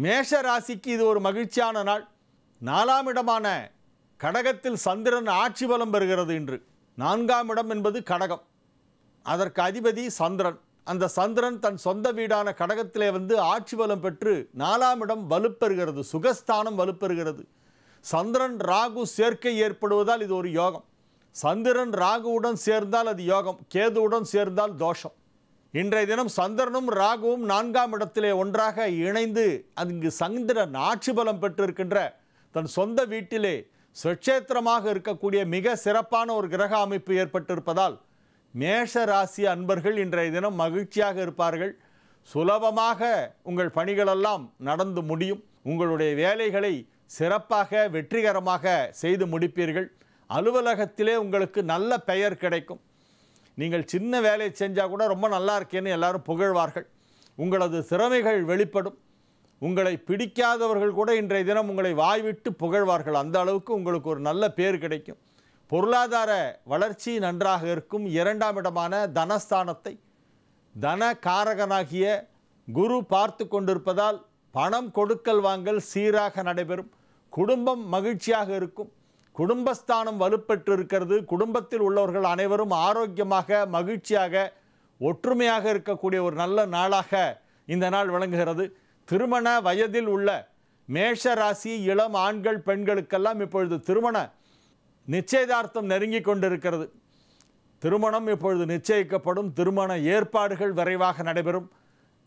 மேஷ ராசிக்கு இது ஒரு மகிழ்ச்சியான நாள். 4ஆம் இடமான கடகத்தில் சந்திரன் ஆட்சி பலம் பெறுகிறது. இன்று 4ஆம் இடம் என்பது கடகம், அதற்கு அதிபதி சந்திரன். அந்த சந்திரன் தன் சொந்த வீடான கடகத்திலே வந்து ஆட்சி பலம் பெற்று 4ஆம் இடம் வலுப்பெறுகிறது, சுகஸ்தானம் வலுப்பெறுகிறது. சந்திரன் ராகு சேர்க்கை ஏற்படுவதால் இது ஒரு யோகம். சந்திரன் ராகுவுடன் சேர்ந்தால் அது யோகம், கேதுவுடன் சேர்ந்தால் தோஷம். இன்றைய தினம் சந்திரனும் ராகுவும் 4ஆம் இடத்திலே ஒன்றாக இணைந்து அங்கு சந்திரன் ஆட்சி பலம் பெற்றிருக்கின்ற தன் சொந்த வீட்டிலே சுட்சேத்திரமாக இருக்கக்கூடிய மிக சிறப்பான ஒரு கிரக அமைப்பு ஏற்பட்டிருப்பதால் மேஷ ராசி அன்பர்கள் இன்றைய தினம் மகிழ்ச்சியாக இருப்பார்கள். சுலபமாக உங்கள் பணிகளெல்லாம் நடந்து முடியும். உங்களுடைய வேலைகளை சிறப்பாக வெற்றிகரமாக செய்து முடிப்பீர்கள். அலுவலகத்திலே உங்களுக்கு நல்ல பெயர் கிடைக்கும். நீங்கள் சின்ன வேலை செஞ்சால் கூட ரொம்ப நல்லா இருக்கேன்னு எல்லாரும் புகழ்வார்கள். உங்களது திறமைகள் வெளிப்படும். உங்களை பிடிக்காதவர்கள் கூட இன்றைய தினம் உங்களை வாய்விட்டு புகழ்வார்கள். அந்த அளவுக்கு உங்களுக்கு ஒரு நல்ல பேர் கிடைக்கும். பொருளாதார வளர்ச்சி நன்றாக இருக்கும். 2ஆம் இடமான தனஸ்தானத்தை தன காரகனாகிய குரு பார்த்து கொண்டிருப்பதால் பணம் கொடுக்கல் வாங்கல் சீராக நடைபெறும். குடும்பம் மகிழ்ச்சியாக இருக்கும். குடும்பஸ்தானம் வலுப்பெற்று இருக்கிறது. குடும்பத்தில் உள்ளவர்கள் அனைவரும் ஆரோக்கியமாக மகிழ்ச்சியாக ஒற்றுமையாக இருக்கக்கூடிய ஒரு நல்ல நாளாக இந்த நாள் விளங்குகிறது. திருமண வயதில் உள்ள மேஷ ராசி இளம் ஆண்கள் பெண்களுக்கெல்லாம் இப்பொழுது திருமண நிச்சயதார்த்தம் நெருங்கி கொண்டிருக்கிறது. திருமணம் இப்பொழுது நிச்சயிக்கப்படும். திருமண ஏற்பாடுகள் விரைவாக நடைபெறும்.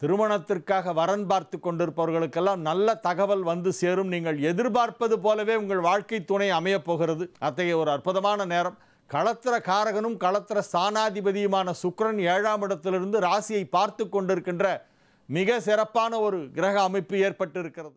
திருமணத்திற்காக வரன் பார்த்து கொண்டிருப்பவர்களுக்கெல்லாம் நல்ல தகவல் வந்து சேரும். நீங்கள் எதிர்பார்ப்பது போலவே உங்கள் வாழ்க்கை துணை அமையப் போகிறது. அத்தகைய ஒரு அற்புதமான நேரம். களத்திர காரகனும் களத்திர ஸ்தானாதிபதியுமான சுக்கிரன் 7ஆம் இடத்திலிருந்து ராசியை பார்த்து கொண்டிருக்கின்ற மிக சிறப்பான ஒரு கிரக அமைப்பு ஏற்பட்டிருக்கிறது.